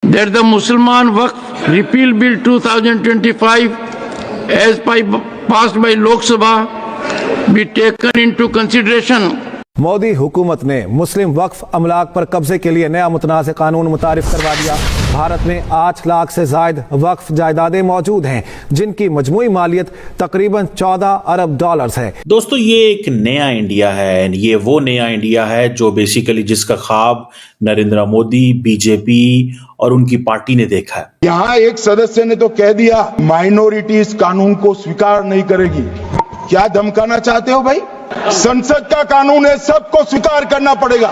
that the Musliman Waqf Repeal Bill 2025 as passed by Lok Sabha be taken into consideration. Modi हुकूमत ने मुस्लिम वक्फ अमलाक पर कब्जे के लिए नया मुतनाज़ कानून मुतारिफ करवा दिया। भारत में 8 लाख से जायद वक्फ जायदादें मौजूद हैं जिनकी मजमूई मालियत तकरीबन 14 अरब डॉलर्स है। दोस्तों, ये एक नया इंडिया है। ये वो नया इंडिया है जो बेसिकली जिसका ख्वाब नरेंद्र मोदी, बीजेपी और उनकी पार्टी ने देखा है। यहाँ एक सदस्य ने तो कह दिया माइनॉरिटी इस कानून को स्वीकार नहीं करेगी। क्या धमकाना चाहते हो भाई? संसद का कानून है, सबको स्वीकार करना पड़ेगा।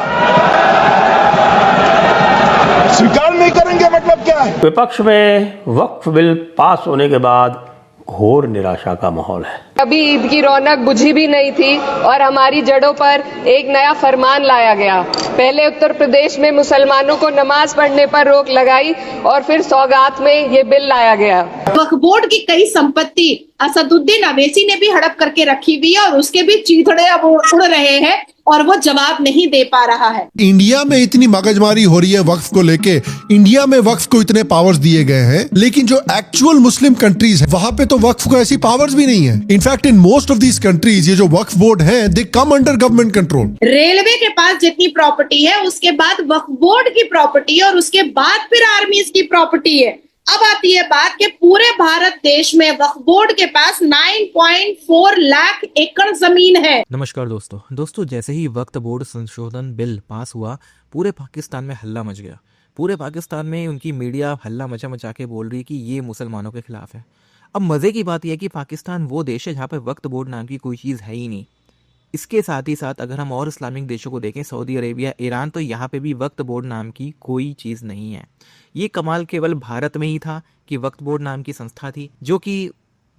स्वीकार नहीं करेंगे मतलब क्या है? विपक्ष में वक्फ बिल पास होने के बाद घोर निराशा का माहौल है। अभी ईद की रौनक बुझी भी नहीं थी और हमारी जड़ों पर एक नया फरमान लाया गया। पहले उत्तर प्रदेश में मुसलमानों को नमाज पढ़ने पर रोक लगाई और फिर सौगात में ये बिल लाया गया। वक्फ बोर्ड की कई संपत्ति असदुद्दीन अवैसी ने भी हड़प करके रखी हुई है और उसके भी चीथड़े अब उड़ रहे हैं और वो जवाब नहीं दे पा रहा है। इंडिया में इतनी मगजमारी हो रही है वक्फ को लेके, इंडिया में वक्फ को इतने पावर्स दिए गए हैं, लेकिन जो एक्चुअल मुस्लिम कंट्रीज है वहां पे तो वक्फ को ऐसी पावर्स भी नहीं है। In fact in most of these countries ये जो वक्फ बोर्ड है they come under government control. Railway के पास जितनी प्रॉपर्टी है उसके बाद वक्फ बोर्ड की प्रॉपर्टी और उसके बाद फिर आर्मीज की प्रॉपर्टी है। अब आती है बात कि पूरे भारत देश में वक्फ बोर्ड के पास 9.4 लाख एकड़ जमीन है। नमस्कार दोस्तों, जैसे ही वक्फ बोर्ड संशोधन बिल पास हुआ पूरे पाकिस्तान में हल्ला मच गया। पूरे पाकिस्तान में उनकी मीडिया हल्ला मचा के बोल रही है कि ये मुसलमानों के खिलाफ है। अब मज़े की बात यह है कि पाकिस्तान वो देश है जहाँ पे वक्फ बोर्ड नाम की कोई चीज़ है ही नहीं। इसके साथ ही साथ अगर हम और इस्लामिक देशों को देखें, सऊदी अरेबिया, ईरान, तो यहाँ पे भी वक्फ बोर्ड नाम की कोई चीज़ नहीं है। ये कमाल केवल भारत में ही था कि वक्फ बोर्ड नाम की संस्था थी जो कि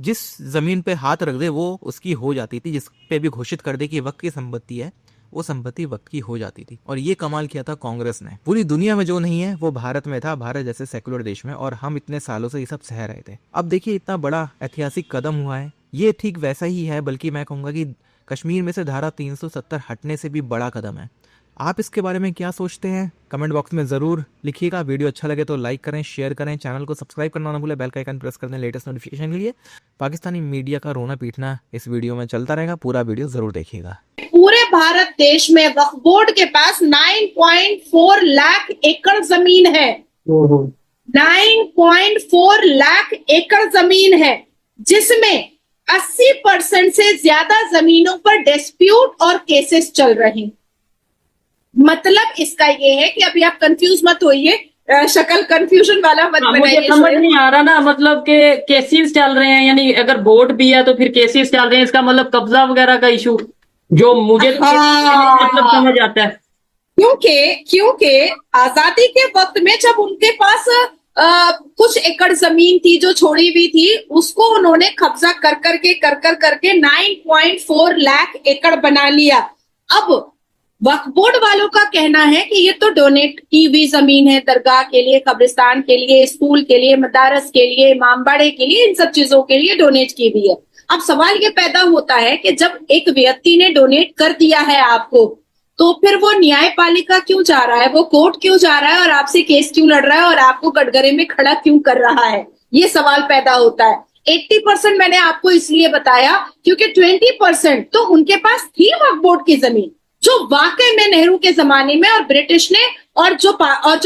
जिस ज़मीन पे हाथ रख दे वो उसकी हो जाती थी, जिस पे भी घोषित कर दे कि वक्फ की संपत्ति है वो संपत्ति वक्त की हो जाती थी। और ये कमाल किया था कांग्रेस ने। पूरी दुनिया में जो नहीं है वो भारत में था, भारत जैसे सेकुलर देश में, और हम इतने सालों से ये सब सह रहे थे। अब देखिए इतना बड़ा ऐतिहासिक कदम हुआ है। ये ठीक वैसा ही है, बल्कि मैं कहूँगा कि कश्मीर में से धारा 370 हटने से भी बड़ा कदम है। आप इसके बारे में क्या सोचते हैं कमेंट बॉक्स में ज़रूर लिखिएगा। वीडियो अच्छा लगे तो लाइक करें, शेयर करें, चैनल को सब्सक्राइब करना ना भूलें, बेल का आइकन प्रेस कर दें लेटेस्ट नोटिफिकेशन के लिए। पाकिस्तानी मीडिया का रोना पीटना इस वीडियो में चलता रहेगा, पूरा वीडियो ज़रूर देखिएगा। पूरे भारत देश में वक्फ बोर्ड के पास 9.4 लाख एकड़ जमीन है। 9.4 लाख एकड़ जमीन है जिसमें 80% से ज्यादा जमीनों पर डिस्प्यूट और केसेस चल रहे हैं। मतलब इसका ये है कि अभी आप कंफ्यूज मत होइए, शक्ल कंफ्यूजन वाला मत बनाइए। मुझे समझ नहीं आ रहा ना, मतलब के केसेस चल रहे हैं, यानी अगर बोर्ड भी है तो फिर केसेस चल रहे हैं, इसका मतलब कब्जा वगैरह का इशू जो मुझे मतलब समझ आता है। क्योंकि आजादी के वक्त में जब उनके पास कुछ एकड़ जमीन थी जो छोड़ी हुई थी, उसको उन्होंने कब्जा कर करके 9.4 लाख एकड़ बना लिया। अब वक्फ बोर्ड वालों का कहना है कि ये तो डोनेट की हुई जमीन है, दरगाह के लिए, कब्रिस्तान के लिए, स्कूल के लिए, मदारस के लिए, इमामबाड़े के लिए, इन सब चीजों के लिए डोनेट की हुई है। अब सवाल ये पैदा होता है कि जब एक व्यक्ति ने डोनेट कर दिया है आपको, तो फिर वो न्यायपालिका क्यों जा रहा है, वो कोर्ट क्यों जा रहा है और आपसे केस क्यों लड़ रहा है और आपको कटघरे में खड़ा क्यों कर रहा है, ये सवाल पैदा होता है। 80% मैंने आपको इसलिए बताया क्योंकि 20% तो उनके पास थी वक्फ बोर्ड की जमीन, जो वाकई में नेहरू के जमाने में और ब्रिटिश ने और जो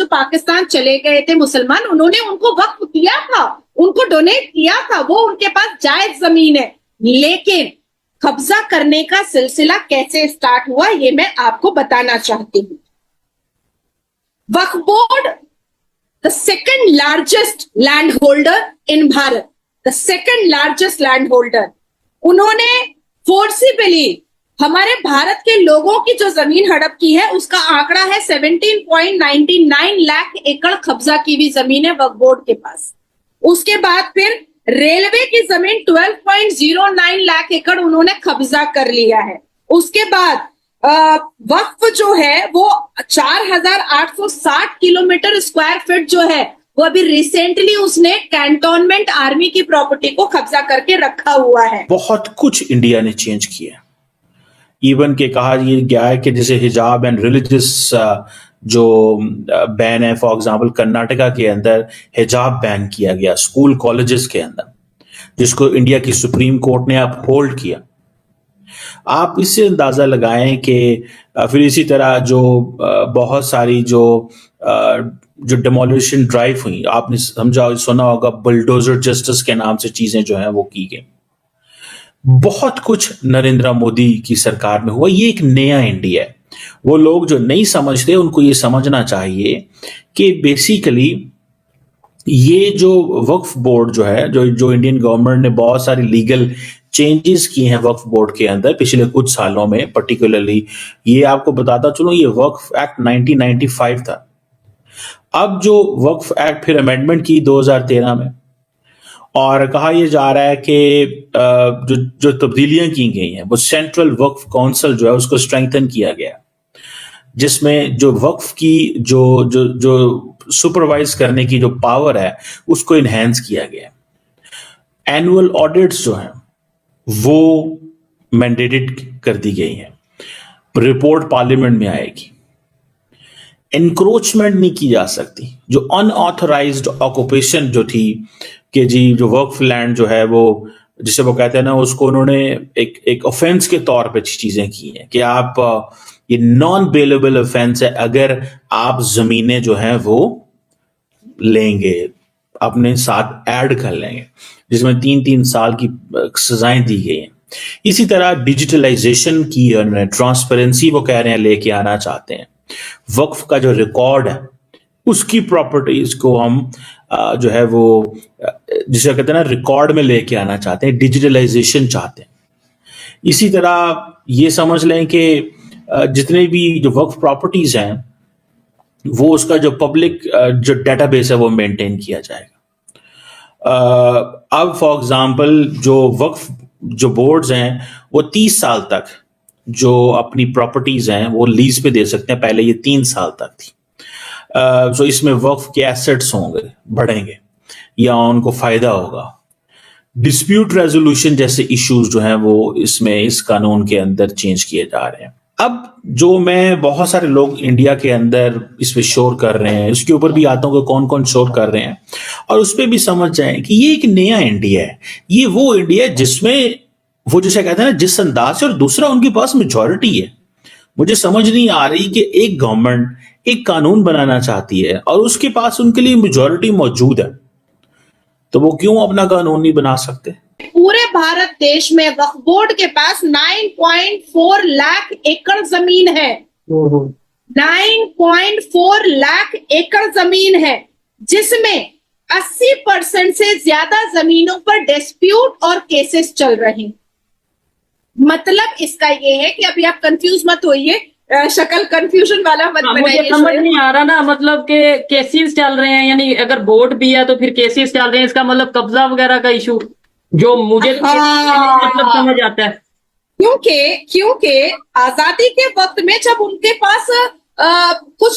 पाकिस्तान चले गए थे मुसलमान, उन्होंने उनको वक्फ किया था, उनको डोनेट किया था, वो उनके पास जायज जमीन है। लेकिन कब्जा करने का सिलसिला कैसे स्टार्ट हुआ ये मैं आपको बताना चाहती हूँ। Waqf board the second largest land holder in Bharat, the second largest land holder, उन्होंने फोर्सिबली हमारे भारत के लोगों की जो जमीन हड़प की है उसका आंकड़ा है 17.99 लाख एकड़ कब्जा की हुई जमीन है वक्फ बोर्ड के पास। उसके बाद फिर रेलवे की जमीन 12.09 लाख एकड़ उन्होंने कब्जा कर लिया है। उसके बाद वक्फ जो है वो 4,860 किलोमीटर स्क्वायर फीट जो है वो अभी रिसेंटली उसने कैंटोनमेंट आर्मी की प्रॉपर्टी को कब्जा करके रखा हुआ है। बहुत कुछ इंडिया ने चेंज किया। इवन के कहा गया है कि जैसे हिजाब एंड रिलीजियस जो बैन है, फॉर एग्जांपल कर्नाटका के अंदर हिजाब बैन किया गया स्कूल कॉलेजेस के अंदर, जिसको इंडिया की सुप्रीम कोर्ट ने अपहोल्ड किया। आप इससे अंदाजा लगाएं कि फिर इसी तरह जो बहुत सारी जो डिमोलिशन ड्राइव हुई, आपने सुना होगा बुलडोजर जस्टिस के नाम से चीजें जो हैं वो की गई। बहुत कुछ नरेंद्र मोदी की सरकार में हुआ। ये एक नया इंडिया है। वो लोग जो नहीं समझते उनको ये समझना चाहिए कि बेसिकली ये जो वक्फ बोर्ड जो है, जो इंडियन गवर्नमेंट ने बहुत सारी लीगल चेंजेस किए हैं वक्फ बोर्ड के अंदर पिछले कुछ सालों में, पर्टिकुलरली ये आपको बताता चलूं, ये वक्फ एक्ट 1995 था। अब जो वक्फ एक्ट फिर अमेंडमेंट की 2013 में, और कहा यह जा रहा है कि जो तब्दीलियां की गई हैं वो सेंट्रल वक्फ काउंसिल जो है उसको स्ट्रेंथन किया गया, जिसमें जो वक्फ की जो सुपरवाइज करने की जो पावर है उसको इनहेंस किया गया। एनुअल ऑडिट्स जो हैं वो मैंडेटेड कर दी गई हैं, रिपोर्ट पार्लियामेंट में आएगी। एनक्रोचमेंट नहीं की जा सकती। जो अनऑथराइज्ड ऑक्यूपेशन जो थी कि जी जो वक्फ लैंड जो है वो, जिसे वो कहते हैं ना, उसको उन्होंने एक ऑफेंस के तौर पे चीजें की हैं कि आप ये नॉन बेलेबल ऑफेंस है अगर आप जमीनें जो हैं वो लेंगे, अपने साथ ऐड कर लेंगे, जिसमें 3-3 साल की सजाएं दी गई हैं। इसी तरह डिजिटलाइजेशन की उन्होंने, ट्रांसपेरेंसी वो कह रहे हैं लेके आना चाहते हैं। वक्फ का जो रिकॉर्ड है उसकी प्रॉपर्टीज को हम जो है वो जिसे कहते हैं ना रिकॉर्ड में लेके आना चाहते हैं, डिजिटलाइजेशन चाहते हैं। इसी तरह ये समझ लें कि जितने भी जो वक्फ प्रॉपर्टीज हैं वो उसका जो पब्लिक जो डेटाबेस है वो मेंटेन किया जाएगा। अब फॉर एग्जांपल जो वक्फ जो बोर्ड्स हैं वो 30 साल तक जो अपनी प्रॉपर्टीज हैं वो लीज पे दे सकते हैं, पहले ये 3 साल तक थी। सो इसमें वक्फ के एसेट्स होंगे, बढ़ेंगे या उनको फायदा होगा। डिस्प्यूट रेजोल्यूशन जैसे इश्यूज जो हैं वो इसमें इस कानून के अंदर चेंज किए जा रहे हैं। अब जो मैं बहुत सारे लोग इंडिया के अंदर इस पे शोर कर रहे हैं, उसके ऊपर भी आता हूँ कि कौन कौन शोर कर रहे हैं, और उस पर भी समझ जाएं कि ये एक नया इंडिया है। ये वो इंडिया है जिसमें वो जिसे कहते हैं ना जिस अंदाज से, और दूसरा उनके पास मेजॉरिटी है। मुझे समझ नहीं आ रही कि एक गवर्नमेंट एक कानून बनाना चाहती है और उसके पास उनके लिए मेजॉरिटी मौजूद है, तो वो क्यों अपना कानून नहीं बना सकते? पूरे भारत देश में वक्फ बोर्ड के पास 9.4 लाख एकड़ जमीन है। 9.4 लाख एकड़ जमीन है, जिसमें 80% से ज्यादा जमीनों पर डिस्प्यूट और केसेस चल रहे हैं। मतलब इसका ये है कि अभी आप कंफ्यूज मत होइए, शक्ल कंफ्यूजन वाला मत बनाइए। मुझे समझ नहीं आ रहा ना, मतलब कि केसेस चल रहे हैं, यानी अगर बोर्ड भी है तो फिर केसेस चल रहे हैं, इसका मतलब कब्जा वगैरह का इशू जो मुझे मतलब समझ आता है। क्योंकि आजादी के वक्त में जब उनके पास कुछ